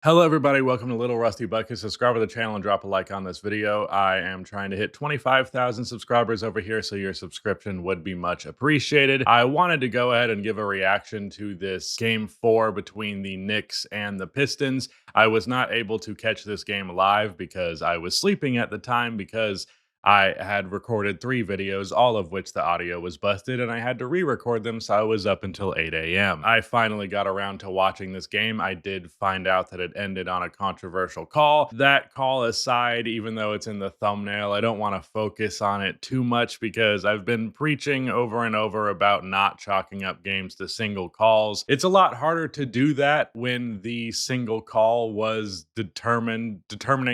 Hello, everybody. Welcome to Little Rusty Bucket. Subscribe to the channel and drop a like on this video. I am trying to hit 25,000 subscribers over here, so your subscription would be much appreciated. I wanted to go ahead and give a reaction to this game 4 between the Knicks and the Pistons. I was not able to catch this game live because I was sleeping at the time because I had recorded 3 videos, all of which the audio was busted, and I had to re-record them, so I was up until 8 a.m. I finally got around to watching this game. I did find out that it ended on a controversial call. That call aside, even though it's in the thumbnail, I don't want to focus on it too much because I've been preaching over and over about not chalking up games to single calls. It's a lot harder to do that when the single call was determining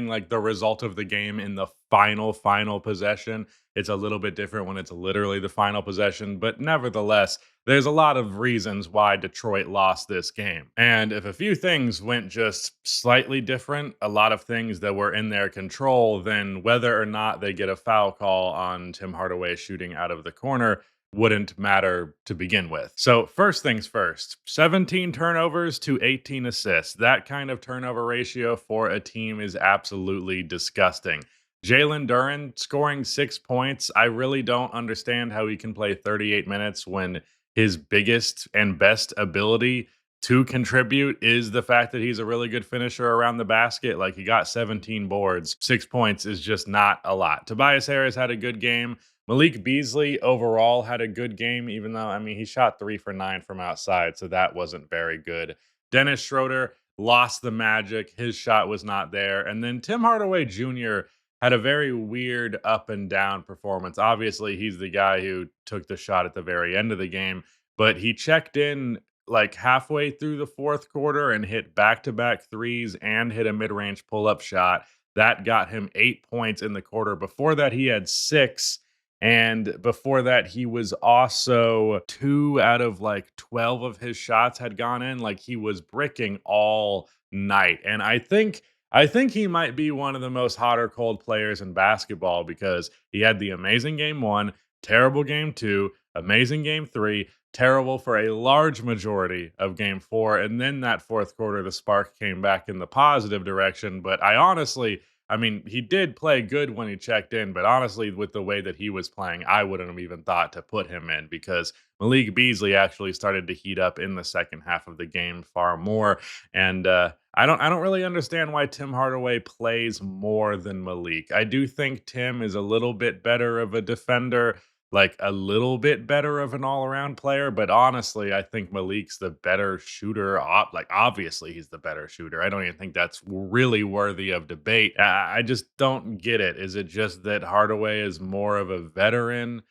like the result of the game in the final possession. It's a little bit different when it's literally the final possession, but nevertheless, there's a lot of reasons why Detroit lost this game. And if a few things went just slightly different, a lot of things that were in their control, then whether or not they get a foul call on Tim Hardaway shooting out of the corner wouldn't matter to begin with. So, first things first, 17 turnovers to 18 assists. That kind of turnover ratio for a team is absolutely disgusting. Jalen Duren scoring 6 points. I really don't understand how he can play 38 minutes when his biggest and best ability to contribute is the fact that he's a really good finisher around the basket. Like, he got 17 boards. 6 points is just not a lot. Tobias Harris had a good game. Malik Beasley overall had a good game, even though, I mean, he shot 3 for 9 from outside, so that wasn't very good. Dennis Schroeder lost the magic. His shot was not there. And then Tim Hardaway Jr. had a very weird up and down performance. Obviously, he's the guy who took the shot at the very end of the game, but he checked in like halfway through the fourth quarter and hit back-to-back threes and hit a mid-range pull-up shot. That got him 8 points in the quarter. Before that, he had 6. And before that, he was also 2 out of like 12 of his shots had gone in. Like, he was bricking all night. And I think he might be one of the most hot or cold players in basketball because he had the amazing game 1, terrible game 2, amazing game 3, terrible for a large majority of game 4, and then that fourth quarter the spark came back in the positive direction. But I mean, he did play good when he checked in, but honestly, with the way that he was playing, I wouldn't have even thought to put him in because Malik Beasley actually started to heat up in the second half of the game far more. And I don't really understand why Tim Hardaway plays more than Malik. I do think Tim is a little bit better of a defender, like a little bit better of an all-around player, but honestly, I think Malik's the better shooter. Like, obviously, he's the better shooter. I don't even think that's really worthy of debate. I just don't get it. Is it just that Hardaway is more of a veteran?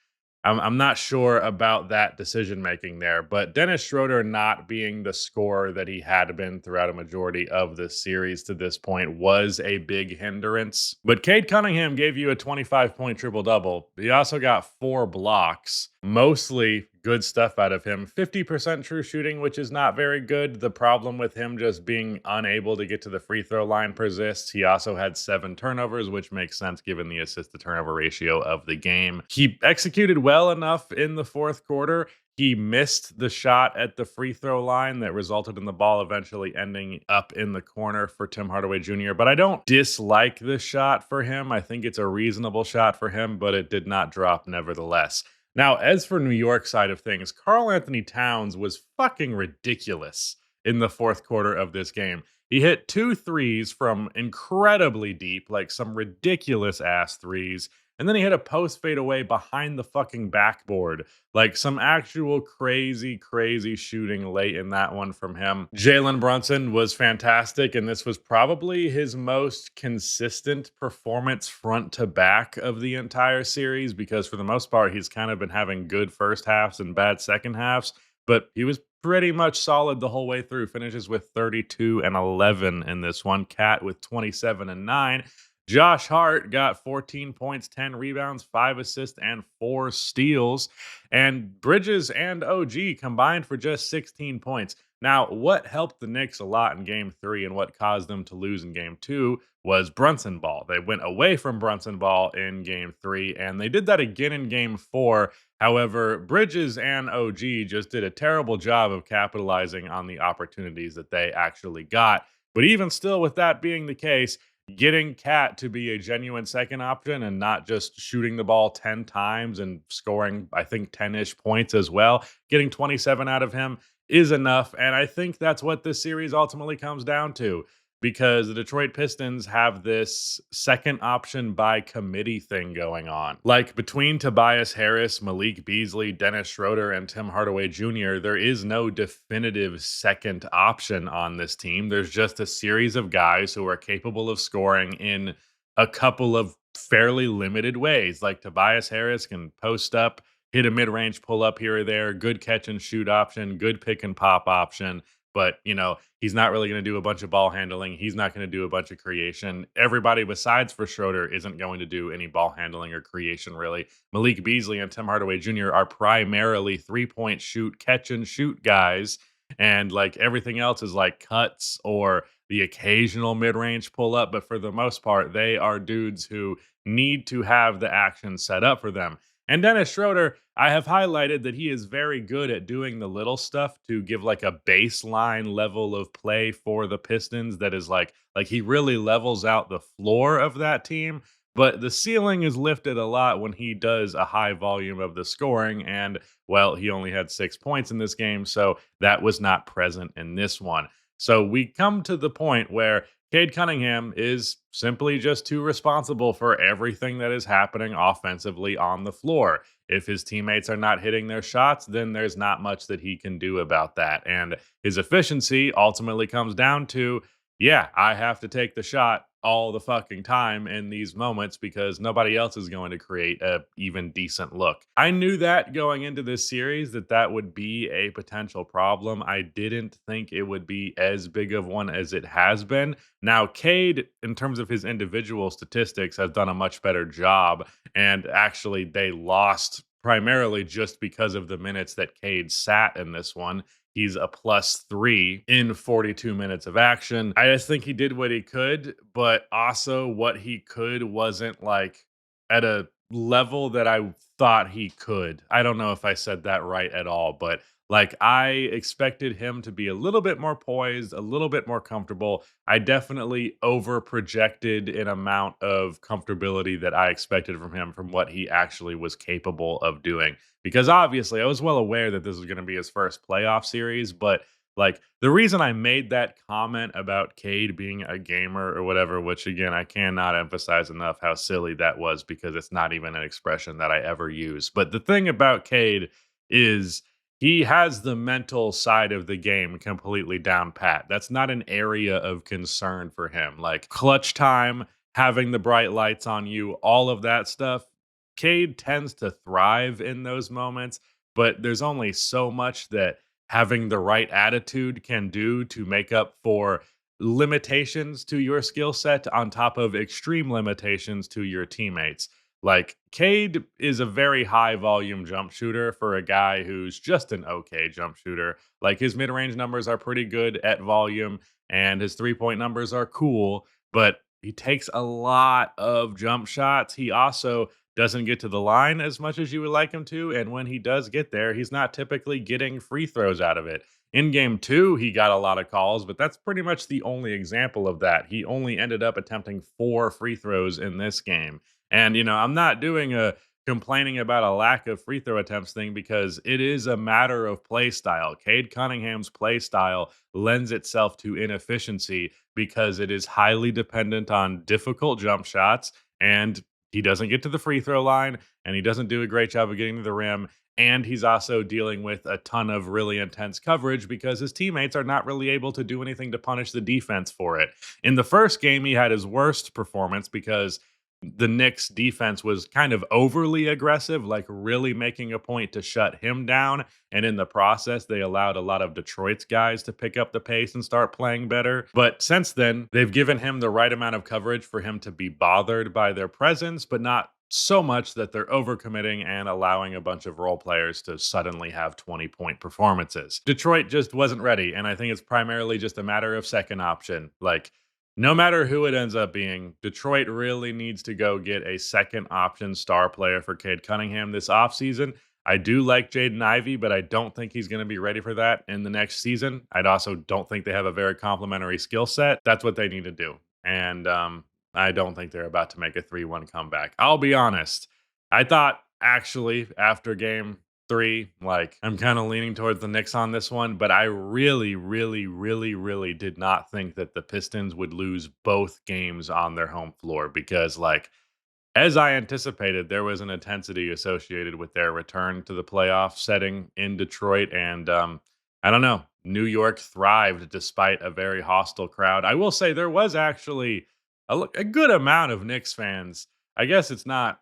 I'm not sure about that decision making there, but Dennis Schroeder not being the scorer that he had been throughout a majority of this series to this point was a big hindrance. But Cade Cunningham gave you a 25-point triple double. He also got 4 blocks, mostly good stuff out of him. 50% true shooting, which is not very good. The problem with him just being unable to get to the free throw line persists. He also had 7 turnovers, which makes sense given the assist to turnover ratio of the game. He executed well enough in the fourth quarter. He missed the shot at the free throw line that resulted in the ball eventually ending up in the corner for Tim Hardaway Jr. But I don't dislike the shot for him. I think it's a reasonable shot for him, but it did not drop nevertheless. Now, as for New York side of things, Karl Anthony Towns was fucking ridiculous in the fourth quarter of this game. He hit 2 threes from incredibly deep, like some ridiculous ass threes. And then he hit a post fadeaway behind the fucking backboard. Like some actual crazy shooting late in that one from him. Jalen Brunson was fantastic, and this was probably his most consistent performance front to back of the entire series because for the most part, he's kind of been having good first halves and bad second halves, but he was pretty much solid the whole way through. Finishes with 32 and 11 in this one. Cat with 27 and 9. Josh Hart got 14 points, 10 rebounds, 5 assists, and 4 steals. And Bridges and OG combined for just 16 points. Now, what helped the Knicks a lot in game 3 and what caused them to lose in game 2 was Brunson ball. They went away from Brunson ball in game 3, and they did that again in game 4. However, Bridges and OG just did a terrible job of capitalizing on the opportunities that they actually got. But even still, with that being the case, getting Cat to be a genuine second option and not just shooting the ball 10 times and scoring, I think, 10 ish points as well, getting 27 out of him is enough. And I think that's what this series ultimately comes down to, because the Detroit Pistons have this second option by committee thing going on. Like between Tobias Harris, Malik Beasley, Dennis Schroeder, and Tim Hardaway Jr., there is no definitive second option on this team. There's just a series of guys who are capable of scoring in a couple of fairly limited ways. Like Tobias Harris can post up, hit a mid range pull up here or there, good catch and shoot option, good pick and pop option. But, he's not really going to do a bunch of ball handling. He's not going to do a bunch of creation. Everybody besides for Schroeder isn't going to do any ball handling or creation, really. Malik Beasley and Tim Hardaway Jr. are primarily 3-point shoot, catch and shoot guys. And like everything else is like cuts or the occasional mid range pull up. But for the most part, they are dudes who need to have the action set up for them. And Dennis Schroeder, I have highlighted that he is very good at doing the little stuff to give like a baseline level of play for the Pistons that is like he really levels out the floor of that team, but the ceiling is lifted a lot when he does a high volume of the scoring. And well, he only had 6 points in this game, so that was not present in this one. So we come to the point where Cade Cunningham is simply just too responsible for everything that is happening offensively on the floor. If his teammates are not hitting their shots, then there's not much that he can do about that. And his efficiency ultimately comes down to, yeah, I have to take the shot all the fucking time in these moments because nobody else is going to create a even decent look. I knew that going into this series that would be a potential problem. I didn't think it would be as big of one as it has been. Now, Cade, in terms of his individual statistics, has done a much better job. And actually, they lost primarily just because of the minutes that Cade sat in this one. He's a +3 in 42 minutes of action. I just think he did what he could, but also what he could wasn't like at a level that I thought he could. I don't know if I said that right at all, but like I expected him to be a little bit more poised, a little bit more comfortable. I definitely over projected an amount of comfortability that I expected from him from what he actually was capable of doing. Because obviously I was well aware that this was going to be his first playoff series, but like the reason I made that comment about Cade being a gamer or whatever, which again, I cannot emphasize enough how silly that was because it's not even an expression that I ever use. But the thing about Cade is he has the mental side of the game completely down pat. That's not an area of concern for him. Like clutch time, having the bright lights on you, all of that stuff. Cade tends to thrive in those moments, but there's only so much that having the right attitude can do to make up for limitations to your skill set on top of extreme limitations to your teammates. Like Cade is a very high volume jump shooter for a guy who's just an okay jump shooter. Like his mid range numbers are pretty good at volume and his 3-point numbers are cool, but he takes a lot of jump shots. He also doesn't get to the line as much as you would like him to. And when he does get there, he's not typically getting free throws out of it. In game 2, he got a lot of calls, but that's pretty much the only example of that. He only ended up attempting 4 free throws in this game. And, I'm not doing a complaining about a lack of free throw attempts thing because it is a matter of play style. Cade Cunningham's play style lends itself to inefficiency because it is highly dependent on difficult jump shots, and he doesn't get to the free throw line, and he doesn't do a great job of getting to the rim. And he's also dealing with a ton of really intense coverage because his teammates are not really able to do anything to punish the defense for it. In the first game, he had his worst performance because the Knicks defense was kind of overly aggressive, like really making a point to shut him down. And in the process, they allowed a lot of Detroit's guys to pick up the pace and start playing better. But since then, they've given him the right amount of coverage for him to be bothered by their presence, but not so much that they're overcommitting and allowing a bunch of role players to suddenly have 20-point performances. Detroit just wasn't ready. And I think it's primarily just a matter of second option. Like, no matter who it ends up being, Detroit really needs to go get a second option star player for Cade Cunningham this offseason. I do like Jaden Ivey, but I don't think he's going to be ready for that in the next season. I also don't think they have a very complementary skill set. That's what they need to do. And I don't think they're about to make a 3-1 comeback. I'll be honest. I thought actually after game three, like I'm kind of leaning towards the Knicks on this one, but I really, really, really, really did not think that the Pistons would lose both games on their home floor because, like, as I anticipated, there was an intensity associated with their return to the playoff setting in Detroit. And I don't know, New York thrived despite a very hostile crowd. I will say there was actually a good amount of Knicks fans. I guess it's not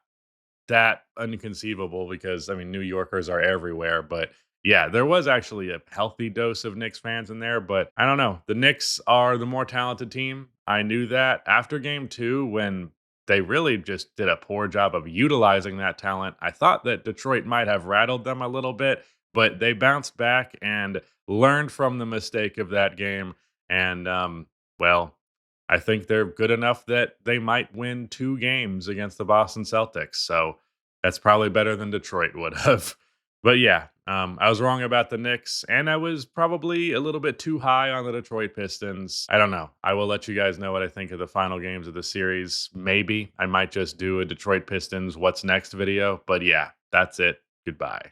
that inconceivable because I mean New Yorkers are everywhere, but yeah, there was actually a healthy dose of Knicks fans in there, but I don't know. The Knicks are the more talented team. I knew that after game 2 when they really just did a poor job of utilizing that talent. I thought that Detroit might have rattled them a little bit, but they bounced back and learned from the mistake of that game and well, I think they're good enough that they might win 2 games against the Boston Celtics. So that's probably better than Detroit would have. But yeah, I was wrong about the Knicks, and I was probably a little bit too high on the Detroit Pistons. I don't know. I will let you guys know what I think of the final games of the series. Maybe I might just do a Detroit Pistons what's next video. But yeah, that's it. Goodbye.